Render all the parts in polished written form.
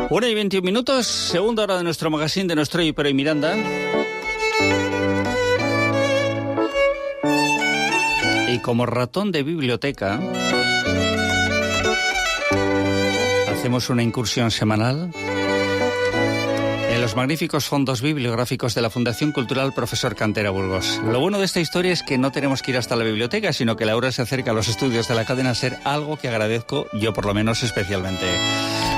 1:21, segunda hora de nuestro magazine de nuestro Pero y Miranda. Y como ratón de biblioteca, hacemos una incursión semanal en los magníficos fondos bibliográficos de la Fundación Cultural Profesor Cantera Burgos. Lo bueno de esta historia es que no tenemos que ir hasta la biblioteca, sino que Laura se acerca a los estudios de la cadena SER, algo que agradezco yo por lo menos especialmente.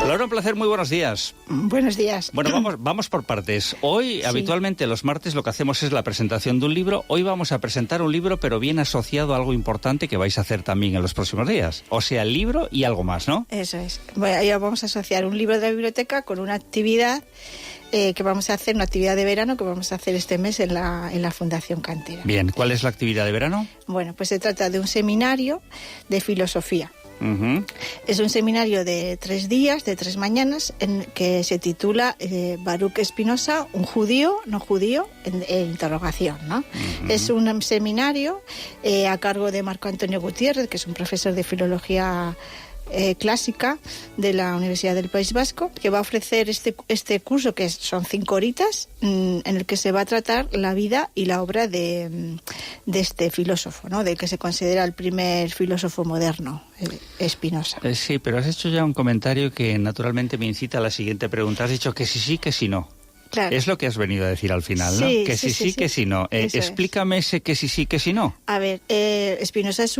Laura, un placer, muy buenos días. Buenos días. Bueno, vamos por partes. Hoy, habitualmente, los martes lo que hacemos es la presentación de un libro. Hoy vamos a presentar un libro, pero bien asociado a algo importante que vais a hacer también en los próximos días. O sea, el libro y algo más, ¿no? Eso es. Bueno, ya vamos a asociar un libro de la biblioteca con una actividad que vamos a hacer, una actividad de verano que vamos a hacer este mes en la Fundación Cantera. Bien, ¿cuál es la actividad de verano? Bueno, pues se trata de un seminario de filosofía. Uh-huh. Es un seminario de 3 días, de 3 mañanas, en que se titula Baruch Spinoza, un judío, no judío, en interrogación, ¿no? Uh-huh. Es un seminario a cargo de Marco Antonio Gutiérrez, que es un profesor de filología clásica de la Universidad del País Vasco, que va a ofrecer este curso, que son 5 horitas, en el que se va a tratar la vida y la obra de este filósofo, ¿no? Del que se considera el primer filósofo moderno, Spinoza. Sí, pero has hecho ya un comentario que naturalmente me incita a la siguiente pregunta. Has dicho que sí, que sí, no. Claro. Es lo que has venido a decir al final, ¿no? Sí, que sí, que sí, no. Explícame ese que sí, que sí, no. A ver, Spinoza es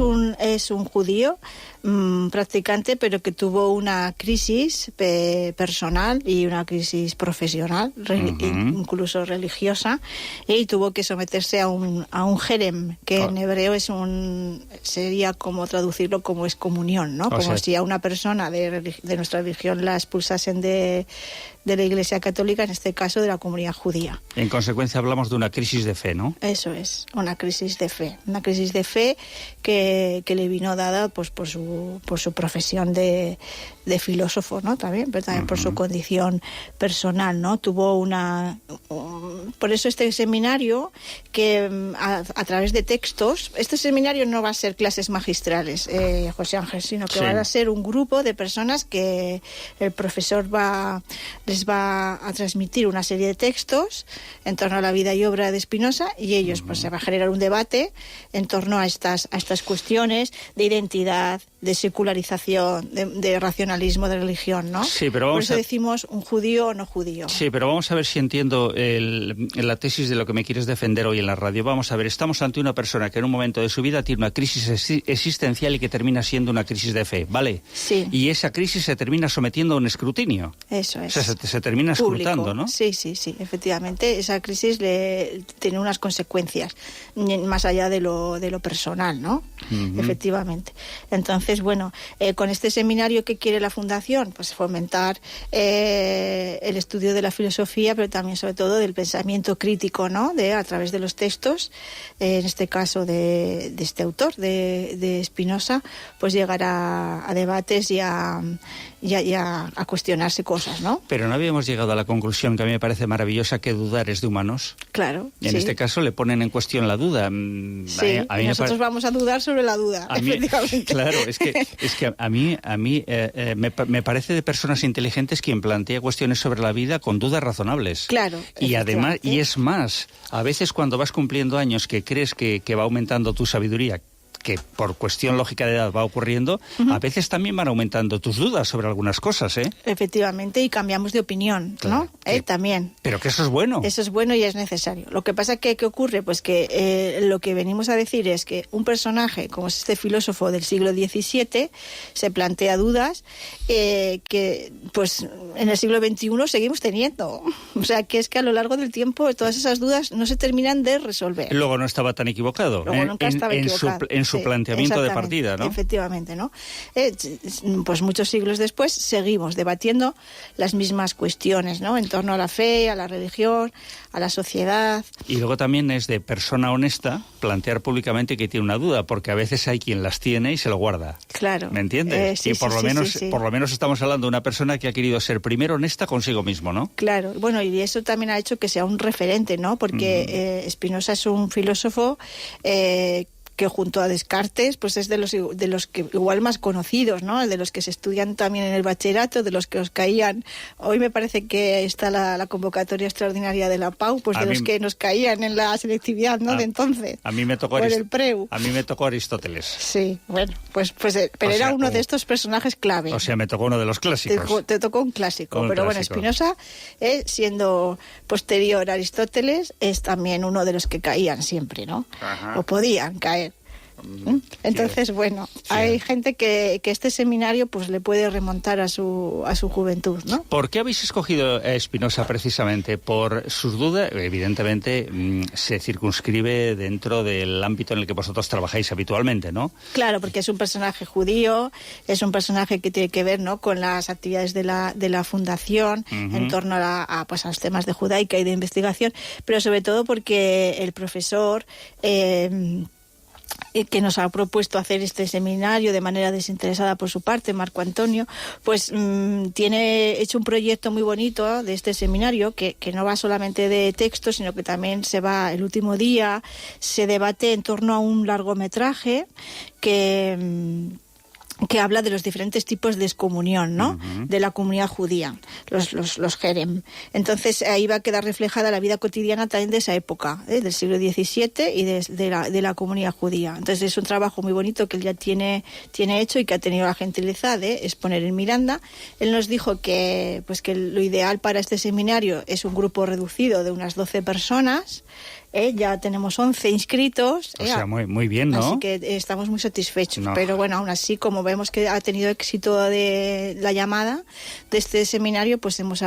un judío practicante, pero que tuvo una crisis personal y una crisis profesional, incluso religiosa, y tuvo que someterse a un jerem, que en hebreo sería como traducirlo como excomunión, ¿no? Como si a una persona de nuestra religión la expulsasen de la Iglesia Católica, en este caso de la comunidad judía. En consecuencia hablamos de una crisis de fe, ¿no? Eso es, una crisis de fe que le vino dada pues por su profesión de filósofo, ¿no? También, pero también por su condición personal, ¿no? Tuvo por eso este seminario que a través de textos, este seminario no va a ser clases magistrales, José Ángel, sino que va a ser un grupo de personas que el profesor les va a transmitir una serie de textos en torno a la vida y obra de Spinoza, y ellos pues se va a generar un debate en torno a estas cuestiones de identidad, de secularización, de racionalismo, de religión, ¿no? Sí, pero por eso decimos un judío o no judío. Sí, pero vamos a ver si entiendo la tesis de lo que me quieres defender hoy en la radio. Vamos a ver, estamos ante una persona que en un momento de su vida tiene una crisis existencial y que termina siendo una crisis de fe, ¿vale? Sí. Y esa crisis se termina sometiendo a un escrutinio. Eso es. O sea, se termina escrutando, ¿no? Sí, efectivamente. Esa crisis tiene unas consecuencias más allá de lo personal, ¿no? Uh-huh. Efectivamente. Entonces, bueno, con este seminario que quiere la Fundación, pues fomentar el estudio de la filosofía, pero también sobre todo del pensamiento crítico, ¿no? A través de los textos, en este caso de este autor, de Spinoza, pues llegar a debates y a cuestionarse cosas, ¿no? Pero no habíamos llegado a la conclusión, que a mí me parece maravillosa, que dudar es de humanos. Claro. En este caso le ponen en cuestión la duda. Sí, y nosotros vamos a dudar sobre la duda, efectivamente. Claro, es que a mí me parece de personas inteligentes quien plantea cuestiones sobre la vida con dudas razonables. Claro. Y además, y es más, a veces cuando vas cumpliendo años que crees que va aumentando tu sabiduría, que por cuestión lógica de edad va ocurriendo, a veces también van aumentando tus dudas sobre algunas cosas, ¿eh? Efectivamente, y cambiamos de opinión, claro, ¿no? También. Pero que eso es bueno. Eso es bueno y es necesario. Lo que pasa que, ¿qué ocurre? Pues que lo que venimos a decir es que un personaje, como es este filósofo del siglo XVII, se plantea dudas que, pues, en el siglo XXI seguimos teniendo. O sea, que es que a lo largo del tiempo todas esas dudas no se terminan de resolver. Luego no estaba tan equivocado. Luego nunca estaba equivocado. En su planteamiento de partida, ¿no? Efectivamente, ¿no? Pues muchos siglos después seguimos debatiendo las mismas cuestiones, ¿no? En torno a la fe, a la religión, a la sociedad. Y luego también es de persona honesta plantear públicamente que tiene una duda, porque a veces hay quien las tiene y se lo guarda. Claro. ¿Me entiendes? Sí, y por lo menos estamos hablando de una persona que ha querido ser primero honesta consigo mismo, ¿no? Claro. Bueno, y eso también ha hecho que sea un referente, ¿no? Porque Spinoza es un filósofo que junto a Descartes pues es de los que igual más conocidos, ¿no? De los que se estudian también en el bachillerato, de los que os caían. Hoy me parece que está la convocatoria extraordinaria de la PAU, pues de los que nos caían en la selectividad, ¿no? De entonces. A mí me tocó el Preu. A mí me tocó Aristóteles. Sí, bueno, pero era uno de estos personajes clave. O sea, me tocó uno de los clásicos. Te tocó un clásico, pero bueno, Spinoza, siendo posterior a Aristóteles, es también uno de los que caían siempre, ¿no? Ajá. O podían caer. Entonces, bueno, hay gente que este seminario pues le puede remontar a su juventud, ¿no? ¿Por qué habéis escogido a Spinoza precisamente? Por sus dudas, evidentemente se circunscribe dentro del ámbito en el que vosotros trabajáis habitualmente, ¿no? Claro, porque es un personaje judío, es un personaje que tiene que ver, ¿no?, con las actividades de la fundación en torno a los temas de judaica y de investigación, pero sobre todo porque el profesor que nos ha propuesto hacer este seminario de manera desinteresada por su parte, Marco Antonio, pues tiene hecho un proyecto muy bonito de este seminario que no va solamente de texto, sino que también el último día se debate en torno a un largometraje que habla de los diferentes tipos de excomunión, ¿no? De la comunidad judía, los jerem. Entonces ahí va a quedar reflejada la vida cotidiana también de esa época, del siglo XVII y de la comunidad judía. Entonces es un trabajo muy bonito que él ya tiene hecho y que ha tenido la gentileza de exponer en Miranda. Él nos dijo que lo ideal para este seminario es un grupo reducido de unas 12 personas. Ya tenemos 11 inscritos. O sea, muy bien, ¿no? Así que estamos muy satisfechos. No. Pero bueno, aún así, como vemos que ha tenido éxito de la llamada de este seminario, pues hemos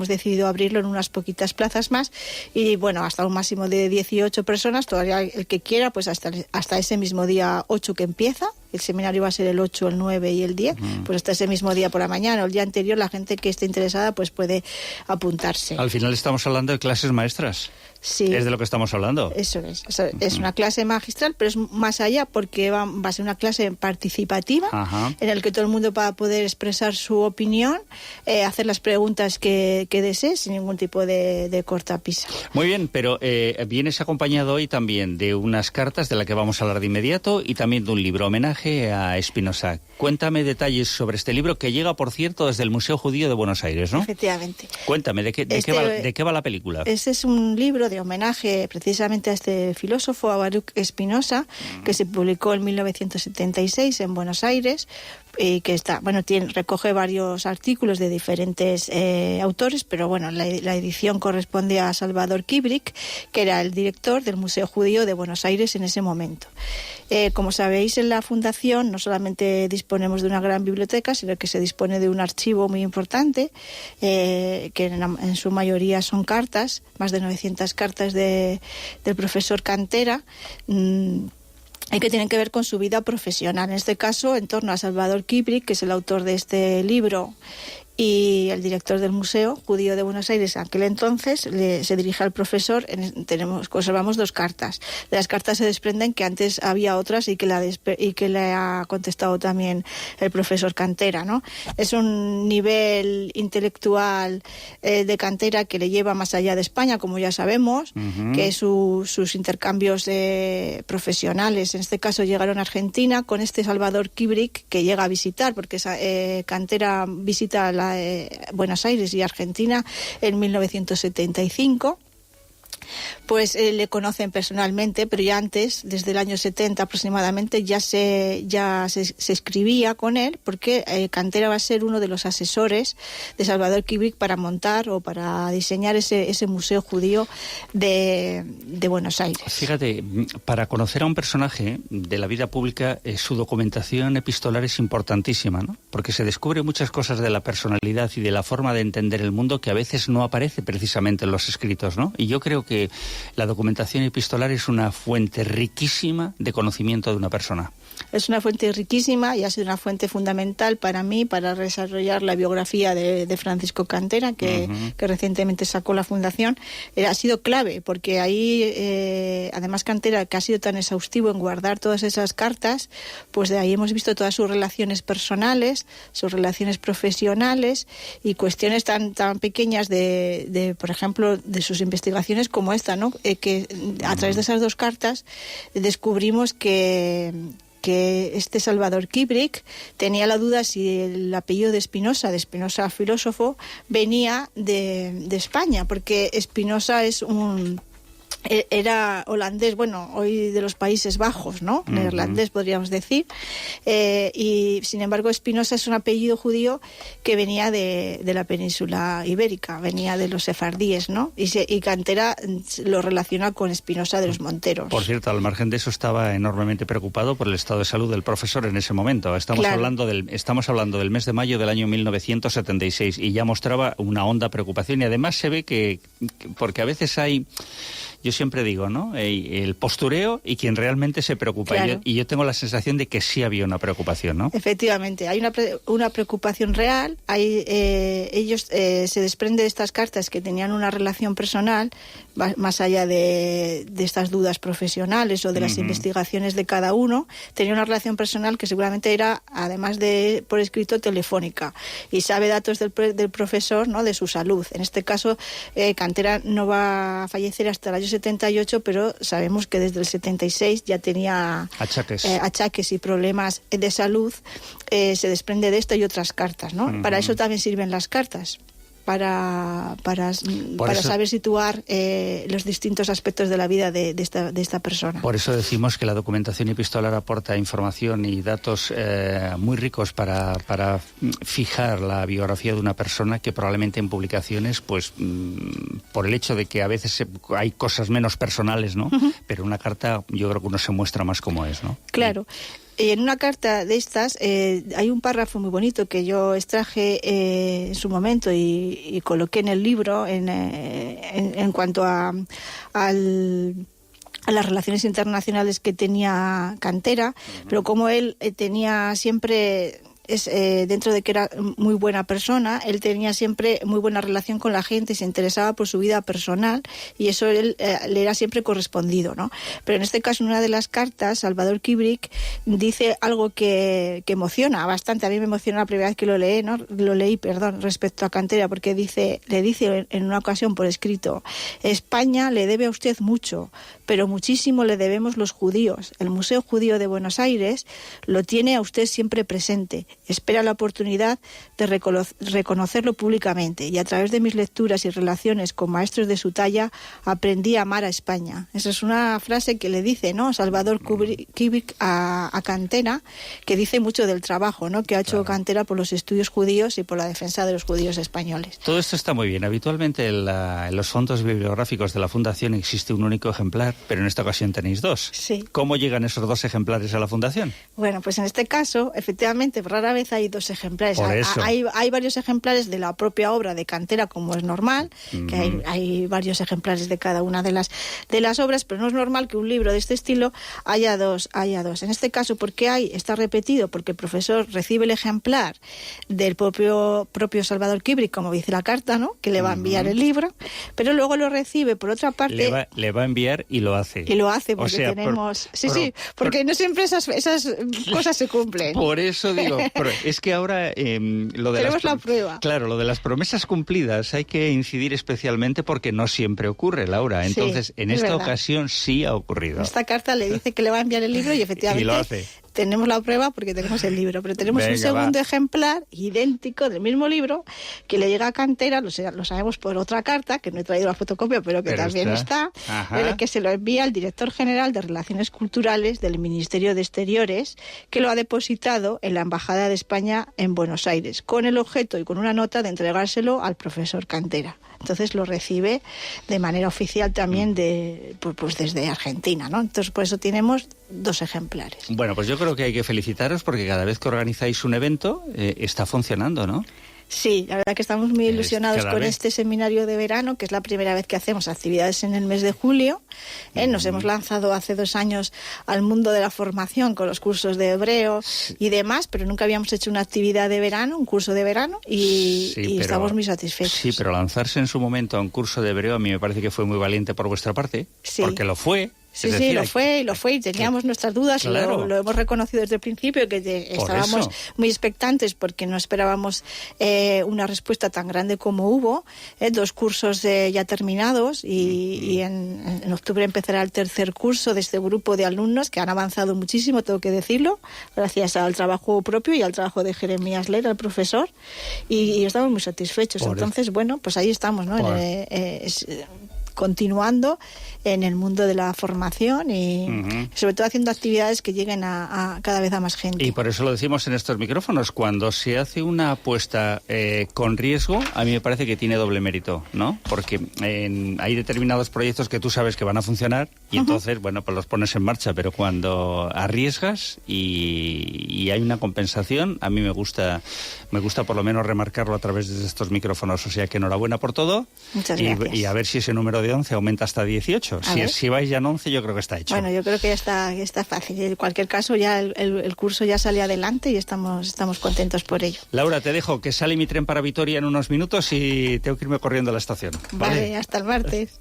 decidido abrirlo en unas poquitas plazas más. Y bueno, hasta un máximo de 18 personas, todavía el que quiera, pues hasta ese mismo día 8 que empieza. El seminario va a ser el 8, el 9 y el 10. Pues hasta ese mismo día por la mañana o el día anterior, la gente que esté interesada pues puede apuntarse. Al final estamos hablando de clases maestras. Sí. Es de lo que estamos hablando. Eso es. Es una clase magistral, pero es más allá porque va a ser una clase participativa en la que todo el mundo va a poder expresar su opinión, hacer las preguntas que desee sin ningún tipo de cortapisa. Muy bien, pero vienes acompañado hoy también de unas cartas de las que vamos a hablar de inmediato y también de un libro, homenaje a Spinoza. Cuéntame detalles sobre este libro que llega, por cierto, desde el Museo Judío de Buenos Aires, ¿no? Efectivamente. Cuéntame, ¿de qué va la película? Este es un libro de homenaje precisamente a este filósofo, a Baruch Spinoza, que se publicó en 1976 en Buenos Aires, y que recoge varios artículos de diferentes autores, pero bueno, la edición corresponde a Salvador Kubrick, que era el director del Museo Judío de Buenos Aires en ese momento. Como sabéis, en la Fundación no solamente disponemos de una gran biblioteca, sino que se dispone de un archivo muy importante, que en su mayoría son cartas, más de 900 cartas del profesor Cantera, y que tienen que ver con su vida profesional. En este caso, en torno a Salvador Kubrick, que es el autor de este libro, y el director del Museo Judío de Buenos Aires, en aquel entonces, se dirige al profesor. Conservamos 2 cartas. De las cartas se desprenden que antes había otras y que le ha contestado también el profesor Cantera, ¿no? Es un nivel intelectual de Cantera que le lleva más allá de España, como ya sabemos, que sus intercambios profesionales, en este caso, llegaron a Argentina con este Salvador Kubrick, que llega a visitar, porque Cantera visita Buenos Aires y Argentina en 1975. Pues le conocen personalmente, pero ya antes, desde el año 70 aproximadamente, ya se escribía con él, porque Cantera va a ser uno de los asesores de Salvador Kubrick para montar o para diseñar ese museo judío de Buenos Aires. Fíjate, para conocer a un personaje de la vida pública, su documentación epistolar es importantísima, ¿no? Porque se descubre muchas cosas de la personalidad y de la forma de entender el mundo que a veces no aparece precisamente en los escritos, ¿no? Y yo creo que la documentación epistolar es una fuente riquísima de conocimiento de una persona. Es una fuente riquísima y ha sido una fuente fundamental para mí para desarrollar la biografía de Francisco Cantera, que recientemente sacó la Fundación. Ha sido clave, porque ahí, además Cantera, que ha sido tan exhaustivo en guardar todas esas cartas, pues de ahí hemos visto todas sus relaciones personales, sus relaciones profesionales y cuestiones tan pequeñas por ejemplo, de sus investigaciones como como esta, ¿no? Que a través de esas dos cartas descubrimos que este Salvador Kubrick tenía la duda si el apellido de Spinoza filósofo, venía de España, porque Spinoza era holandés, bueno, hoy de los Países Bajos, ¿no? Neerlandés, podríamos decir. Y, sin embargo, Spinoza es un apellido judío que venía de la península ibérica, venía de los sefardíes, ¿no? Y Cantera lo relaciona con Spinoza de los Monteros. Por cierto, al margen de eso, estaba enormemente preocupado por el estado de salud del profesor en ese momento. Estamos hablando del mes de mayo del año 1976 y ya mostraba una honda preocupación. Y además se ve que porque a veces hay... Yo siempre digo, ¿no? El postureo y quien realmente se preocupa. Claro. Y yo tengo la sensación de que sí había una preocupación, ¿no? Efectivamente, hay una preocupación real. Ellos se desprende de estas cartas que tenían una relación personal, más allá de estas dudas profesionales o de las investigaciones de cada uno. Tenía una relación personal que seguramente era, además de por escrito, telefónica. Y sabe datos del profesor, ¿no? De su salud. En este caso, Cantera no va a fallecer hasta el año 78, pero sabemos que desde el 76 ya tenía achaques y problemas de salud. Se desprende de esto y otras cartas, ¿no? Para eso también sirven las cartas, para saber situar los distintos aspectos de la vida de esta persona. Por eso decimos que la documentación epistolar aporta información y datos muy ricos para fijar la biografía de una persona que probablemente en publicaciones, pues por el hecho de que a veces hay cosas menos personales, ¿no? Pero una carta yo creo que uno se muestra más como es, ¿no? Claro. En una carta de estas hay un párrafo muy bonito que yo extraje en su momento y coloqué en el libro en cuanto a las relaciones internacionales que tenía Cantera, pero como él tenía siempre... dentro de que era muy buena persona, él tenía siempre muy buena relación con la gente y se interesaba por su vida personal, y eso él le era siempre correspondido, ¿no? Pero en este caso, en una de las cartas, Salvador Kubrick dice algo que emociona bastante. A mí me emociona la primera vez que lo leí, respecto a Cantera, porque le dice en una ocasión por escrito: España le debe a usted mucho, pero muchísimo le debemos los judíos. El Museo Judío de Buenos Aires lo tiene a usted siempre presente. Espera la oportunidad de reconocerlo públicamente, y a través de mis lecturas y relaciones con maestros de su talla aprendí a amar a España. Esa es una frase que le dice, ¿no?, Salvador Kubrick a Cantera, que dice mucho del trabajo, ¿no?, que ha hecho Cantera por los estudios judíos y por la defensa de los judíos españoles. Todo esto está muy bien. Habitualmente en los fondos bibliográficos de la Fundación existe un único ejemplar, pero en esta ocasión tenéis dos. Sí. ¿Cómo llegan esos dos ejemplares a la Fundación? Bueno, pues en este caso, efectivamente, rara vez hay dos ejemplares. Hay varios ejemplares de la propia obra de Cantera, como es normal, que hay varios ejemplares de cada una de las obras, pero no es normal que un libro de este estilo haya dos. En este caso, ¿por qué está repetido? Porque el profesor recibe el ejemplar del propio Salvador Kubrick, como dice la carta, ¿no?, que le va a enviar el libro, pero luego lo recibe por otra parte. Le va a enviar y lo hace. Y lo hace, porque tenemos... porque no siempre esas cosas se cumplen. Por eso digo, es que ahora lo de tenemos la prueba. Claro, lo de las promesas cumplidas hay que incidir especialmente porque no siempre ocurre, Laura. Entonces, en esta ocasión sí ha ocurrido. Esta carta le dice que le va a enviar el libro y efectivamente... Y lo hace. Tenemos la prueba porque tenemos el libro, pero tenemos un segundo ejemplar idéntico del mismo libro que le llega a Cantera, lo sabemos por otra carta, que no he traído la fotocopia, pero que también está, en el que se lo envía al director general de Relaciones Culturales del Ministerio de Exteriores, que lo ha depositado en la Embajada de España en Buenos Aires, con el objeto y con una nota de entregárselo al profesor Cantera. Entonces lo recibe de manera oficial también pues desde Argentina, ¿no? Entonces por eso tenemos dos ejemplares. Bueno, pues yo creo que hay que felicitaros porque cada vez que organizáis un evento está funcionando, ¿no? Sí, la verdad que estamos muy ilusionados con este seminario de verano, que es la primera vez que hacemos actividades en el mes de julio. Nos hemos lanzado hace 2 años al mundo de la formación con los cursos de hebreo y demás, pero nunca habíamos hecho una actividad de verano, un curso de verano, y estamos muy satisfechos. Sí, pero lanzarse en su momento a un curso de hebreo a mí me parece que fue muy valiente por vuestra parte, porque lo fue. Sí, sí, lo fue y teníamos nuestras dudas, claro. lo hemos reconocido desde el principio, que estábamos muy expectantes porque no esperábamos una respuesta tan grande como hubo, 2 cursos ya terminados y en octubre empezará el 3er curso de este grupo de alumnos que han avanzado muchísimo, tengo que decirlo, gracias al trabajo propio y al trabajo de Jeremías Lera, el profesor, y estamos muy satisfechos. Entonces, bueno, pues ahí estamos, ¿no? Continuando en el mundo de la formación y sobre todo haciendo actividades que lleguen a cada vez a más gente. Y por eso lo decimos en estos micrófonos, cuando se hace una apuesta con riesgo, a mí me parece que tiene doble mérito, ¿no? Porque hay determinados proyectos que tú sabes que van a funcionar y entonces, bueno, pues los pones en marcha, pero cuando arriesgas y hay una compensación, a mí me gusta por lo menos remarcarlo a través de estos micrófonos, o sea que enhorabuena por todo. Muchas gracias. Y a ver si ese número de 11 aumenta hasta 18. Si vais ya en 11, yo creo que está hecho. Bueno, yo creo que ya está fácil. En cualquier caso, ya el curso ya sale adelante y estamos contentos por ello. Laura, te dejo, que sale mi tren para Vitoria en unos minutos y tengo que irme corriendo a la estación. Vale, hasta el martes.